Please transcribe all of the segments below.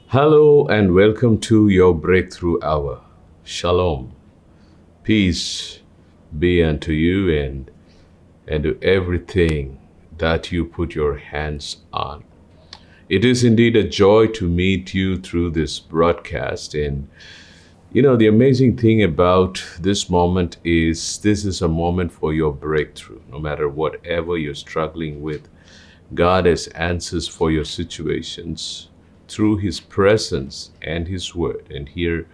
Hello and welcome to your breakthrough hour. Shalom. Peace be unto you and to everything that you put your hands on. It is indeed a joy to meet you through this broadcast. And the amazing thing about this moment is this is a moment for your breakthrough. No matter whatever you're struggling with, God has answers for your situations through his presence and his word. And here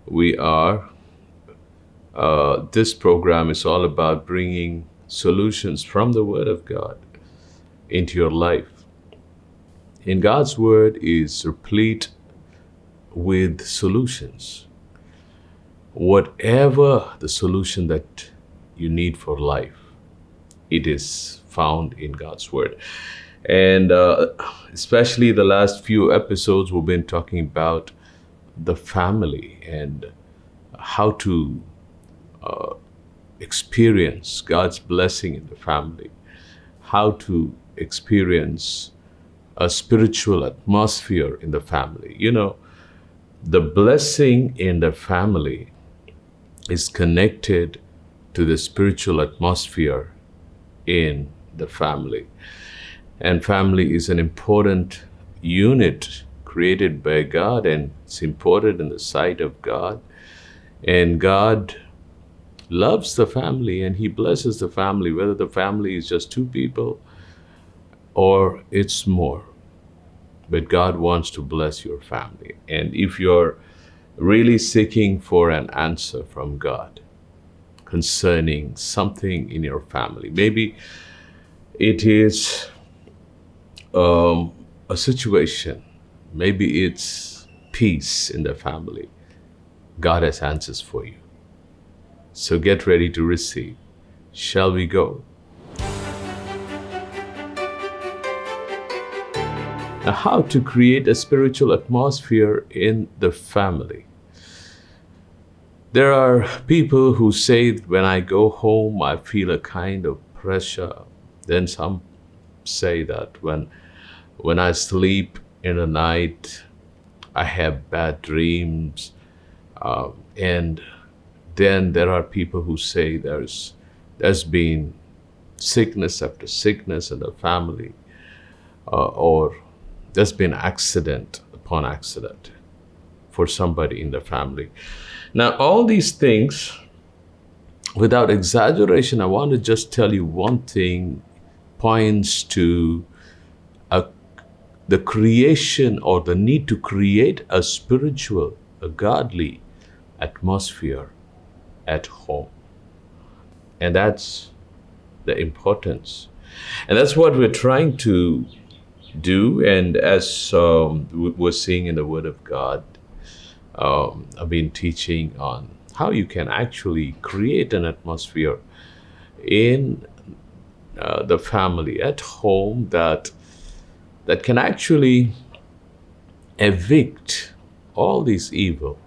we are. This program is all about bringing solutions from the word of God into your life. And God's word is replete with solutions. Whatever the solution that you need for life, it is found in God's word. And especially the last few episodes, we've been talking about the family and how to experience God's blessing in the family, how to experience a spiritual atmosphere in the family. The blessing in the family is connected to the spiritual atmosphere in the family. And family is an important unit created by God, and it's important in the sight of God. And God loves the family and he blesses the family, whether the family is just two people or it's more. But God wants to bless your family. And if you're really seeking for an answer from God concerning something in your family, maybe it is a situation, maybe it's peace in the family, God has answers for you. So get ready to receive. Shall we go? Now, how to create a spiritual atmosphere in the family. There are people who say, when I go home, I feel a kind of pressure. Then some say that when I sleep in the night, I have bad dreams. And then there are people who say there's been sickness after sickness in the family, or there's been accident upon accident for somebody in the family. Now, all these things, without exaggeration, I want to just tell you one thing points to the creation or the need to create a spiritual, a godly atmosphere at home. And that's the importance. And that's what we're trying to do. And as we're seeing in the Word of God, I've been teaching on how you can actually create an atmosphere in the family at home that can actually evict all this evil,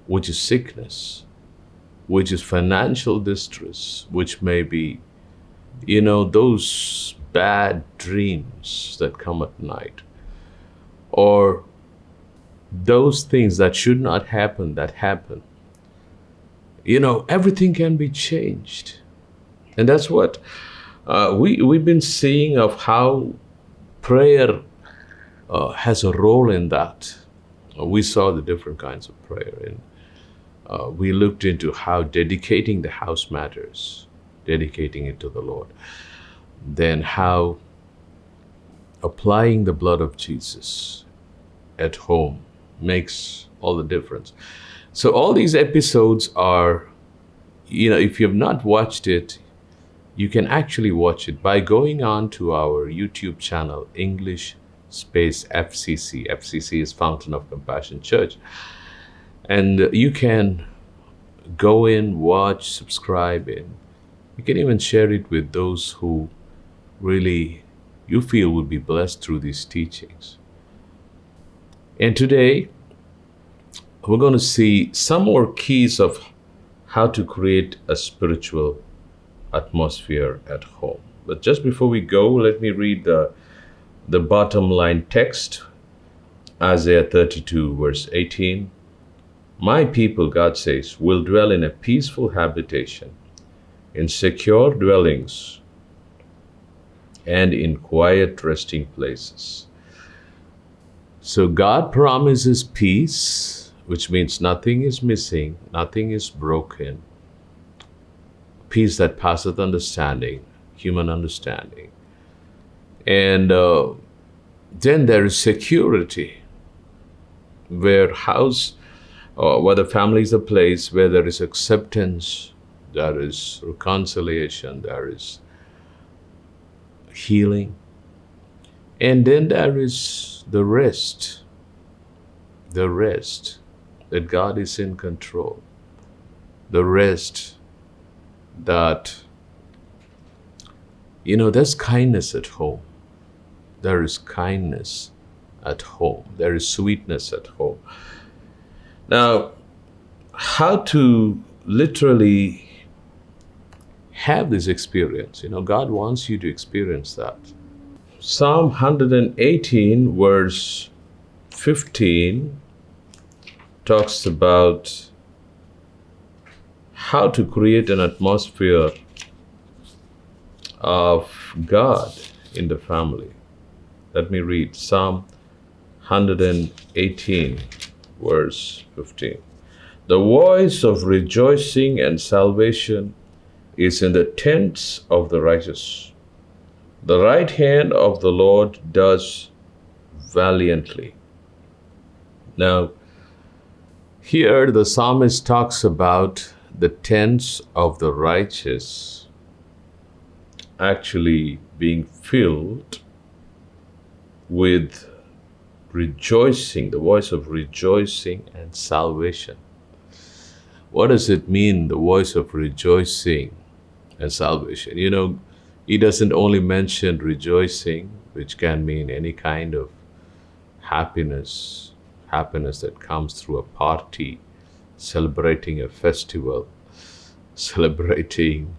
which is sickness, which is financial distress, which may be, those bad dreams that come at night, or those things that should not happen that happen. Everything can be changed. And that's what we've been seeing of how prayer has a role in that. We saw the different kinds of prayer, and we looked into how dedicating the house matters, dedicating it to the Lord. Then how applying the blood of Jesus at home makes all the difference. So all these episodes are, if you have not watched it, you can actually watch it by going on to our YouTube channel, English space FCC. FCC is Fountain of Compassion Church. And you can go in, watch, subscribe, and you can even share it with those who really you feel would be blessed through these teachings. And today, we're going to see some more keys of how to create a spiritual atmosphere at home. But just before we go, let me read the bottom line text, Isaiah 32, verse 18. My people, God says, will dwell in a peaceful habitation, in secure dwellings, and in quiet resting places. So God promises peace, which means nothing is missing, nothing is broken. Peace that passeth understanding, human understanding. And then there is security, where the family is a place where there is acceptance, there is reconciliation, there is healing. And then there is the rest that God is in control, the rest that, there's kindness at home. There is kindness at home. There is sweetness at home. Now, how to literally have this experience? God wants you to experience that. Psalm 118, verse 15, talks about how to create an atmosphere of God in the family. Let me read Psalm 118, verse 15. The voice of rejoicing and salvation is in the tents of the righteous. The right hand of the Lord does valiantly. Now, here the psalmist talks about the tents of the righteous actually being filled with rejoicing, the voice of rejoicing and salvation. What does it mean, the voice of rejoicing and salvation? He doesn't only mention rejoicing, which can mean any kind of happiness that comes through a party, celebrating a festival, celebrating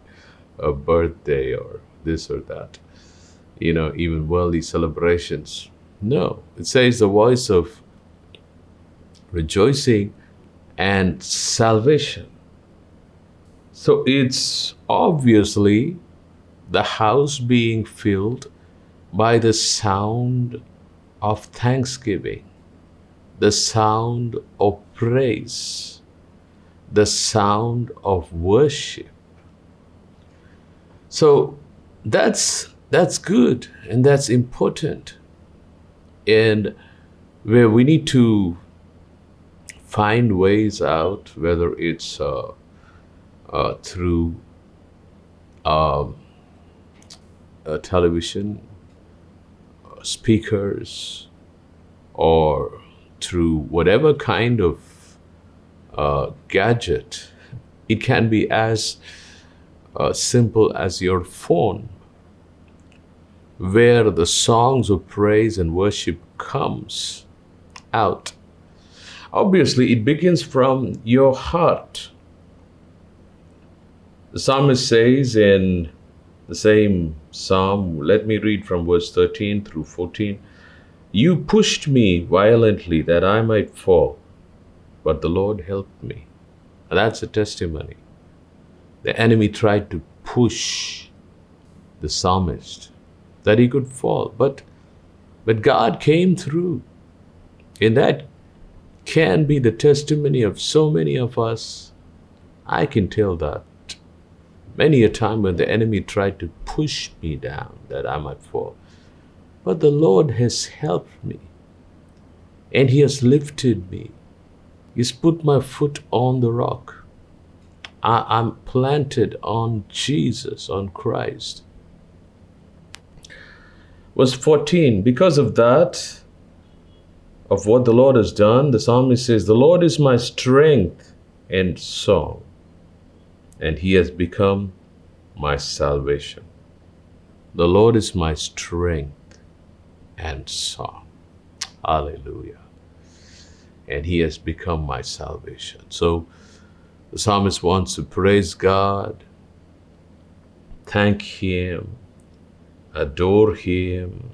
a birthday or this or that, even worldly celebrations. No, it says the voice of rejoicing and salvation. So it's obviously the house being filled by the sound of thanksgiving, the sound of praise, the sound of worship. So that's good and that's important. And where we need to find ways out, whether it's through television, speakers, or through whatever kind of gadget. It can be as simple as your phone, where the songs of praise and worship comes out. Obviously, it begins from your heart. The psalmist says in the same psalm, let me read from verse 13 through 14. You pushed me violently that I might fall, but the Lord helped me. And that's a testimony. The enemy tried to push the psalmist that he could fall, but God came through. And that can be the testimony of so many of us. I can tell that. Many a time when the enemy tried to push me down that I might fall, but the Lord has helped me, and He has lifted me. He's put my foot on the rock. I'm planted on Jesus, on Christ. Verse 14, because of that, of what the Lord has done, the psalmist says, the Lord is my strength and song, and He has become my salvation. The Lord is my strength and song. Hallelujah. And He has become my salvation. So the psalmist wants to praise God thank Him, adore Him,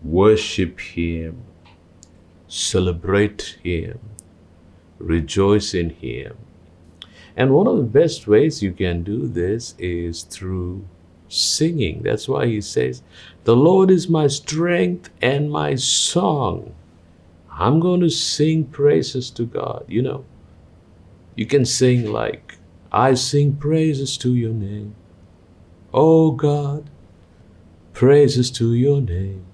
worship Him, celebrate Him, rejoice in Him. And one of the best ways you can do this is through singing. That's why He says, "The Lord is my strength and my song." I'm going to sing praises to God. You can sing like, "I sing praises to your name. Oh God, praises to your name.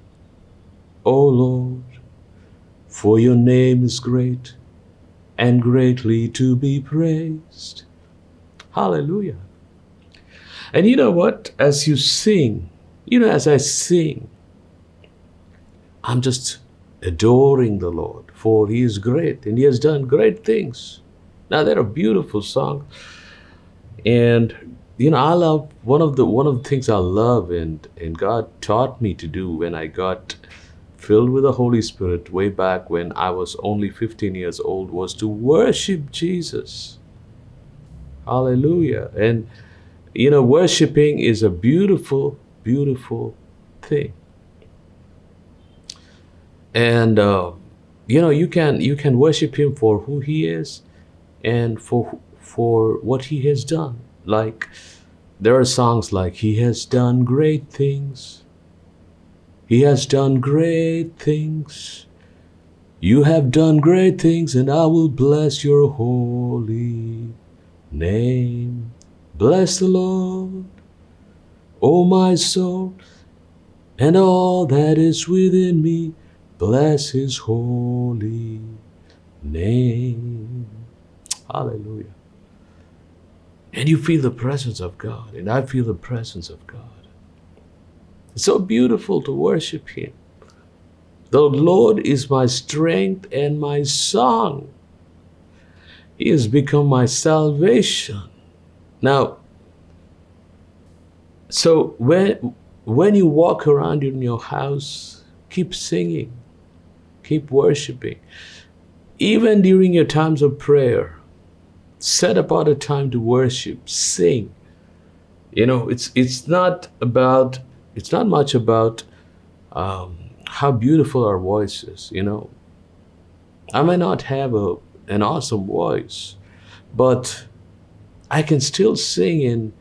Oh Lord, for your name is great and greatly to be praised." Hallelujah. And you know what? As you sing, as I sing, I'm just adoring the Lord, for He is great and He has done great things. Now, they're a beautiful song. And I love one of the things I love, and God taught me to do when I got filled with the Holy Spirit way back when I was only 15 years old, was to worship Jesus. Hallelujah. And worshiping is a beautiful, beautiful thing. And you can worship Him for who He is and for what He has done. Like, there are songs like, "He has done great things. He has done great things. You have done great things, and I will bless your holy name. Bless the Lord, O my soul, and all that is within me. Bless His holy name." Hallelujah. And you feel the presence of God, and I feel the presence of God. It's so beautiful to worship Him. "The Lord is my strength and my song. He has become my salvation." Now, so when you walk around in your house, keep singing, keep worshiping. Even during your times of prayer, set apart a time to worship, sing. It's not much about how beautiful our voice is. I may not have an awesome voice, but I can still sing,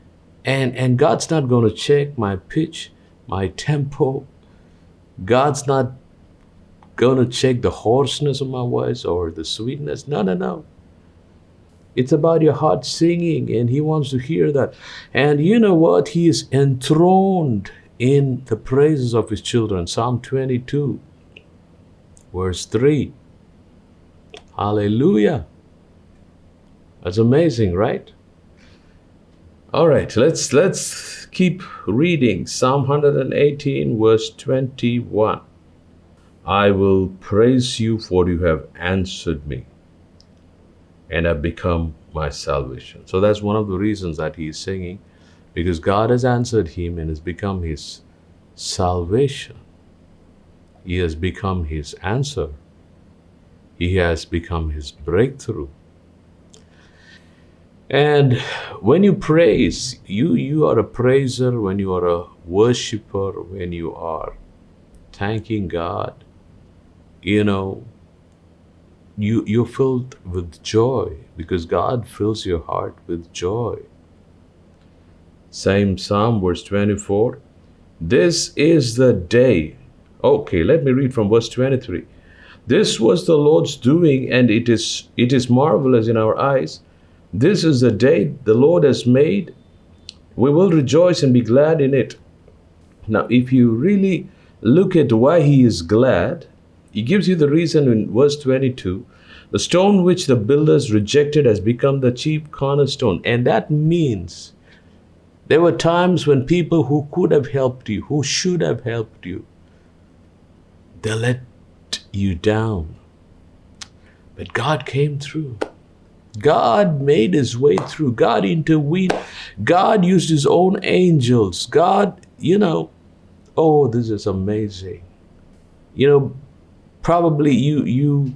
and God's not going to check my pitch, my tempo. God's not going to check the hoarseness of my voice or the sweetness. No, no, no. It's about your heart singing, and He wants to hear that. And you know what? He is enthroned in the praises of His children. Psalm 22, verse 3. Hallelujah. That's amazing, right? All right, let's keep reading. Psalm 118, verse 21. "I will praise you, for you have answered me and have become my salvation." So that's one of the reasons that he is singing, because God has answered him and has become his salvation. He has become his answer. He has become his breakthrough. And when you praise, you are a praiser, when you are a worshiper, when you are thanking God, you're filled with joy, because God fills your heart with joy. Same Psalm, verse 24. "This is the day." Okay, let me read from verse 23. "This was the Lord's doing, and it is marvelous in our eyes. This is the day the Lord has made. We will rejoice and be glad in it." Now, if you really look at why he is glad, he gives you the reason in verse 22. "The stone which the builders rejected has become the chief cornerstone." And that means there were times when people who could have helped you, who should have helped you, they let you down. But God came through. God made his way through. God intervened. God used his own angels. God, oh, this is amazing. Probably you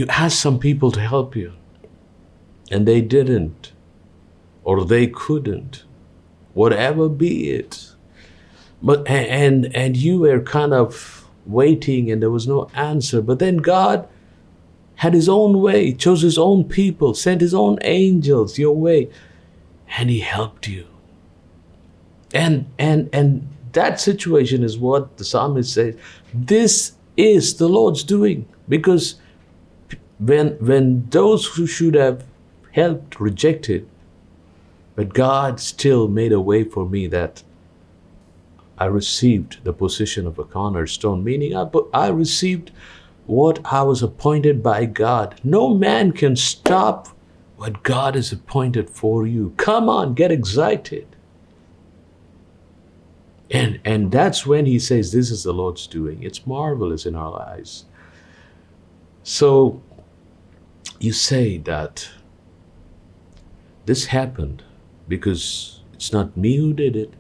asked some people to help you, and they didn't, or they couldn't. whatever be it. But and you were kind of waiting and there was no answer. But then God had his own way, chose his own people, sent his own angels your way, and he helped you. And that situation is what the psalmist says, this is the Lord's doing. Because when those who should have helped rejected, but God still made a way for me that I received the position of a cornerstone, meaning I received what I was appointed by God. No man can stop what God has appointed for you. Come on, get excited. And that's when he says, this is the Lord's doing. It's marvelous in our eyes. So you say that this happened because it's not me who did it.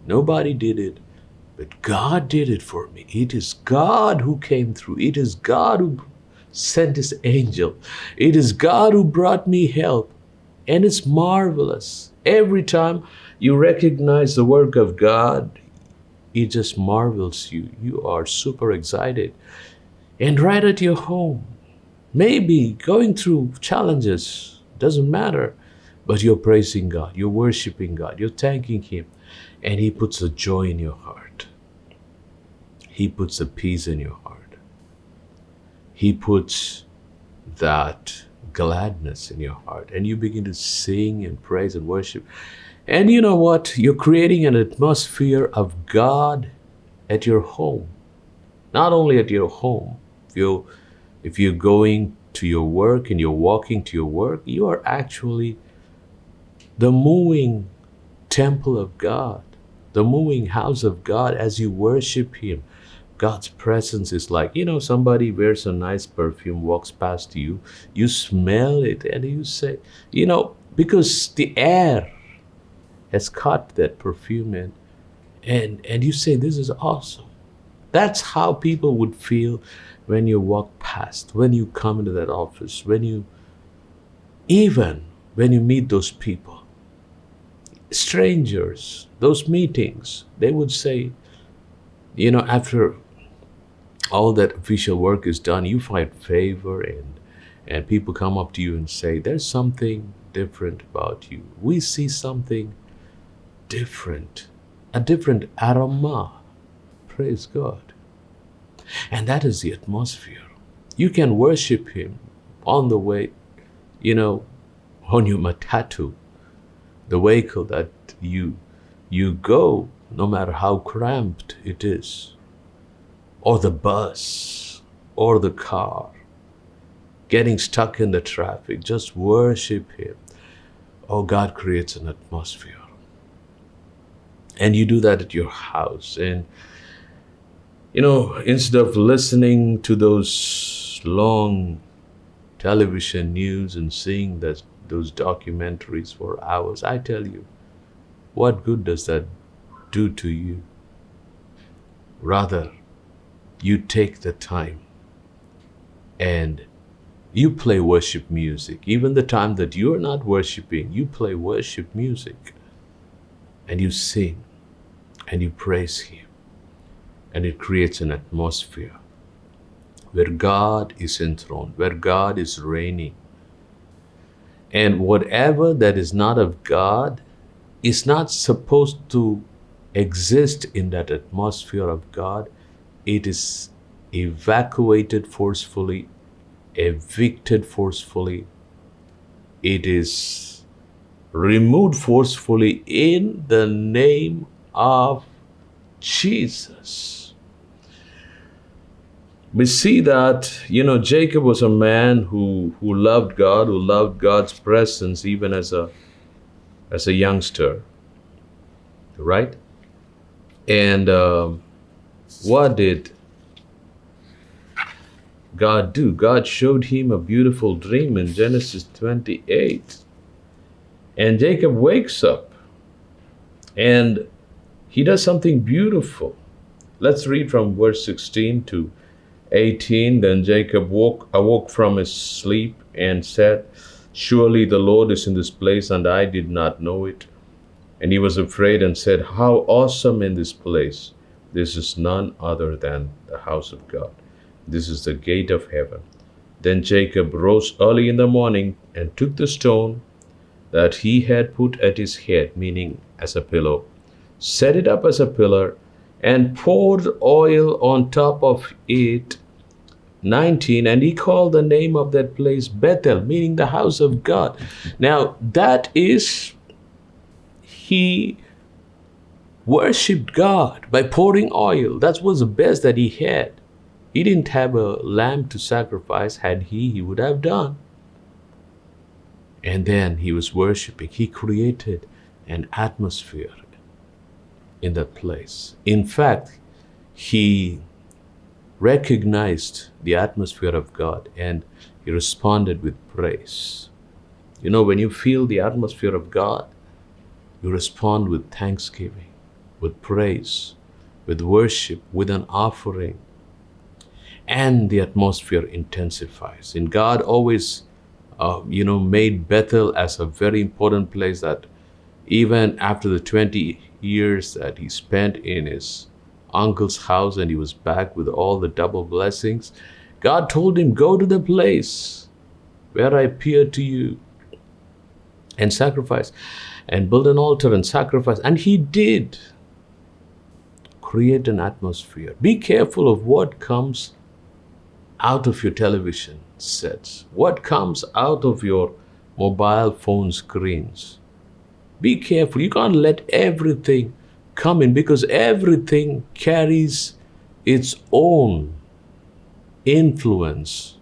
Nobody did it. But God did it for me. It is God who came through. It is God who sent his angel. It is God who brought me help. And it's marvelous. Every time you recognize the work of God, it just marvels you. You are super excited. And right at your home, maybe going through challenges, doesn't matter, but you're praising God, you're worshiping God, you're thanking him, and he puts a joy in your heart. He puts a peace in your heart. He puts that gladness in your heart, and you begin to sing and praise and worship. And you know what? You're creating an atmosphere of God at your home. Not only at your home. If you're going to your work and you're walking to your work, you are actually the moving temple of God, the moving house of God as you worship him. God's presence is like, somebody wears a nice perfume, walks past you, you smell it, and you say, because the air has caught that perfume in, and you say, this is awesome. That's how people would feel when you walk past, when you come into that office, even when you meet those people, strangers, those meetings, they would say, after all that official work is done, you find favor and people come up to you and say, there's something different about you. We see something different, a different aroma. Praise God. And that is the atmosphere. You can worship him on the way, on your matatu, the vehicle that you go, no matter how cramped it is, or the bus, or the car, getting stuck in the traffic, just worship him. Oh, God creates an atmosphere. And you do that at your house. And, instead of listening to those long television news and seeing those documentaries for hours, I tell you, what good does that do to you? Rather, you take the time and you play worship music. Even the time that you're not worshiping, you play worship music. And you sing and you praise him. And it creates an atmosphere where God is enthroned, where God is reigning. And whatever that is not of God is not supposed to exist in that atmosphere of God. It is evacuated forcefully, evicted forcefully. It is removed forcefully in the name of Jesus. We see that, Jacob was a man who loved God, who loved God's presence even as a youngster, right? And what did God do? God showed him a beautiful dream in Genesis 28. And Jacob wakes up and he does something beautiful. Let's read from verse 16 to 18. Then Jacob awoke from his sleep and said, surely the Lord is in this place, and I did not know it. And he was afraid and said, "How awesome in this place! This is none other than the house of God. This is the gate of heaven." Then Jacob rose early in the morning and took the stone that he had put at his head, meaning as a pillow, set it up as a pillar, and poured oil on top of it. 19, and he called the name of that place Bethel, meaning the house of God. Now, that is, he worshipped God by pouring oil. That was the best that he had. He didn't have a lamb to sacrifice. Had he would have done. And then he was worshiping. He created an atmosphere in that place. In fact, he recognized the atmosphere of God and he responded with praise. You know, when you feel the atmosphere of God, you respond with thanksgiving, with praise, with worship, with an offering, and the atmosphere intensifies. And God always, made Bethel as a very important place that even after the 20 years that he spent in his uncle's house and he was back with all the double blessings, God told him, "Go to the place where I appeared to you and sacrifice and build an altar and sacrifice." And he did. Create an atmosphere. Be careful of what comes out of your television sets, what comes out of your mobile phone screens. Be careful. You can't let everything come in, because everything carries its own influence,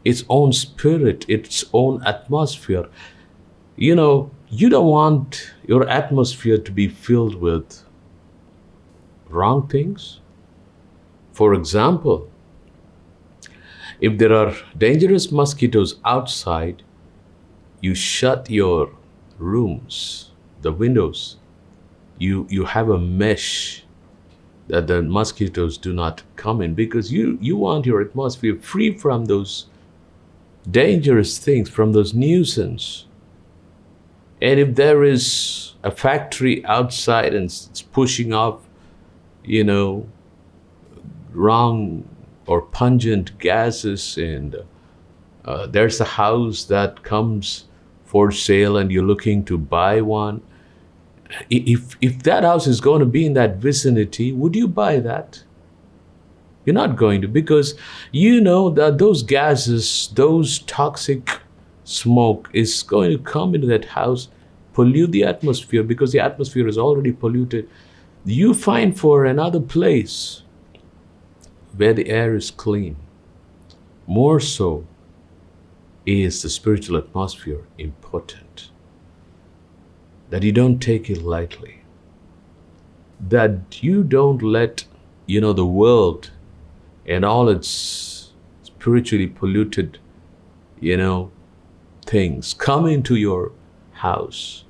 its own spirit, its own atmosphere. You don't want your atmosphere to be filled with wrong things. For example, if there are dangerous mosquitoes outside, you shut your rooms, the windows. You have a mesh that the mosquitoes do not come in, because you want your atmosphere free from those dangerous things, from those nuisance. And if there is a factory outside and it's pushing off, wrong or pungent gases, and there's a house that comes for sale and you're looking to buy one, if that house is going to be in that vicinity, would you buy that? You're not going to, because you know that those gases, those toxic smoke is going to come into that house, pollute the atmosphere, because the atmosphere is already polluted. You find for another place where the air is clean. More so is the spiritual atmosphere important, that you don't take it lightly, that you don't let the world and all its spiritually polluted things come into your house.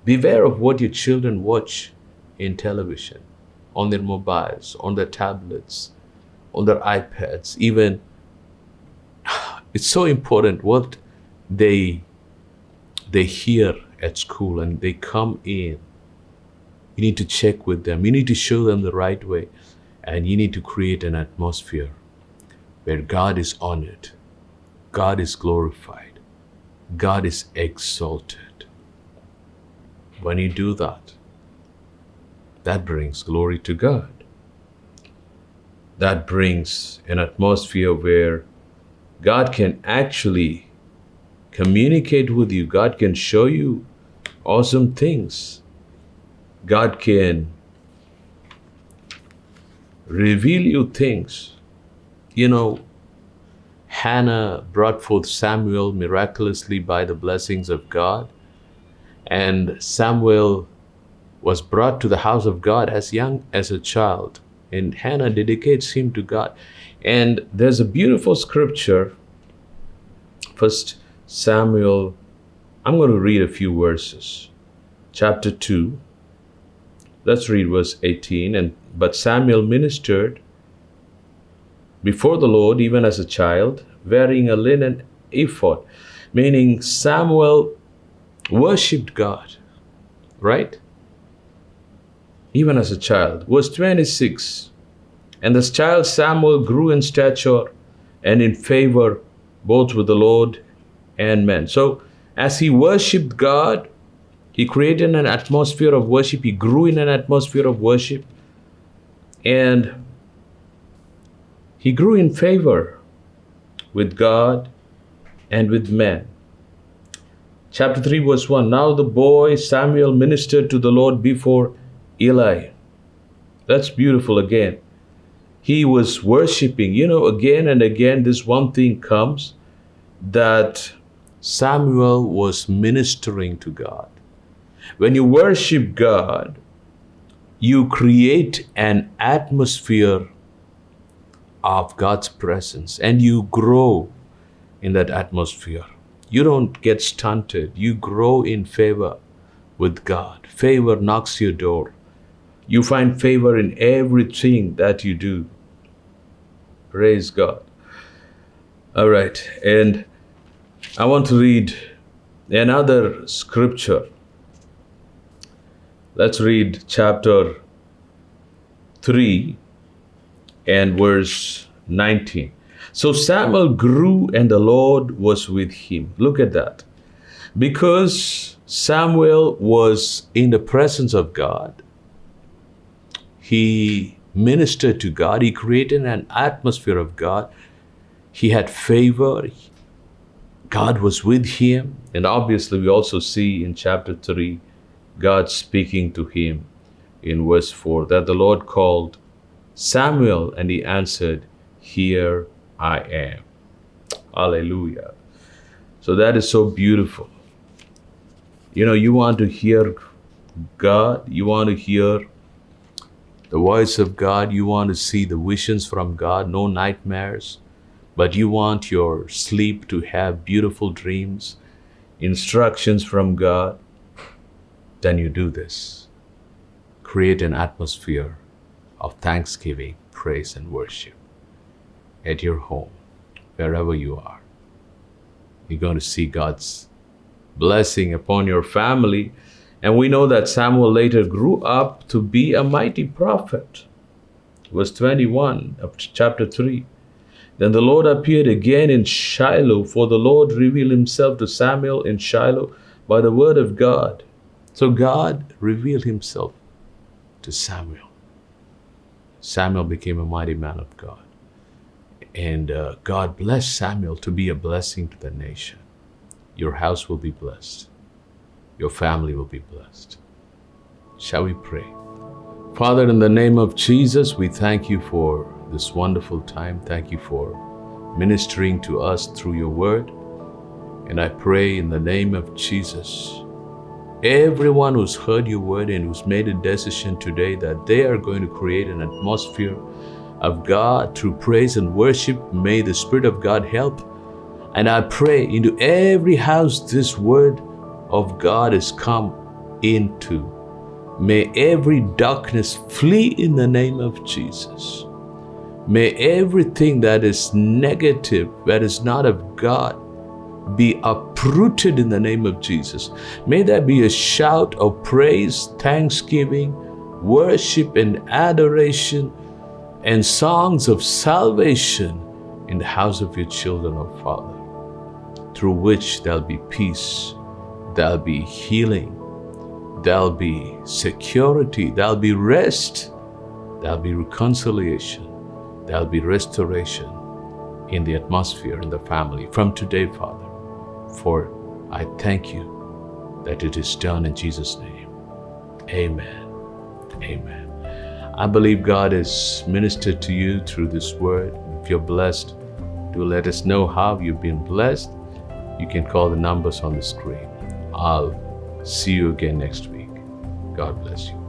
Beware of what your children watch in television, on their mobiles, on their tablets, on their iPads. Even it's so important what they hear at school and they come in. You need to check with them. You need to show them the right way. And you need to create an atmosphere where God is honored, God is glorified, God is exalted. When you do that, that brings glory to God. That brings an atmosphere where God can actually communicate with you. God can show you awesome things. God can reveal you things. Hannah brought forth Samuel miraculously by the blessings of God. And Samuel was brought to the house of God as young as a child. And Hannah dedicates him to God. And there's a beautiful scripture, 1 Samuel. I'm going to read a few verses. Chapter 2. Let's read verse 18. But Samuel ministered before the Lord even as a child, wearing a linen ephod, meaning Samuel worshipped God. right? Even as a child. Verse 26, and this child Samuel grew in stature and in favor both with the Lord and men. So as he worshipped God, he created an atmosphere of worship. He grew in an atmosphere of worship. And he grew in favor with God and with men. Chapter 3, verse 1. Now the boy Samuel ministered to the Lord before Eli. That's beautiful again. He was worshiping. Again and again, this one thing comes, that Samuel was ministering to God. When you worship God, you create an atmosphere of God's presence, and you grow in that atmosphere. You don't get stunted. You grow in favor with God. Favor knocks your door. You find favor in everything that you do. Praise God. All right. And I want to read another scripture. Let's read chapter 3 and verse 19. So Samuel grew and the Lord was with him. Look at that. Because Samuel was in the presence of God, he ministered to God. He created an atmosphere of God. He had favor. God was with him. And obviously we also see in chapter 3, God speaking to him in verse 4, that the Lord called Samuel and he answered, "Here I am." Hallelujah. So that is so beautiful. You want to hear God. You want to hear the voice of God. You want to see the visions from God, no nightmares. But you want your sleep to have beautiful dreams, instructions from God. Then you do this. Create an atmosphere of thanksgiving, praise, and worship at your home, wherever you are. You're going to see God's blessing upon your family. And we know that Samuel later grew up to be a mighty prophet. Verse 21 of chapter 3. Then the Lord appeared again in Shiloh, for the Lord revealed himself to Samuel in Shiloh by the word of God. So God revealed himself to Samuel. Samuel became a mighty man of God. And God blessed Samuel to be a blessing to the nation. Your house will be blessed. Your family will be blessed. Shall we pray? Father, in the name of Jesus, we thank you for this wonderful time. Thank you for ministering to us through your word. And I pray in the name of Jesus, everyone who's heard your word and who's made a decision today that they are going to create an atmosphere of God through praise and worship, may the Spirit of God help. And I pray into every house this word of God has come into. May every darkness flee in the name of Jesus. May everything that is negative, that is not of God, be uprooted in the name of Jesus. May there be a shout of praise, thanksgiving, worship, and adoration, and songs of salvation in the house of your children, O Father, through which there'll be peace, there'll be healing, there'll be security, there'll be rest, there'll be reconciliation, there'll be restoration in the atmosphere, in the family from today, Father. For I thank you that it is done in Jesus' name. Amen. Amen. I believe God has ministered to you through this word. If you're blessed, do let us know how you've been blessed. You can call the numbers on the screen. I'll see you again next week. God bless you.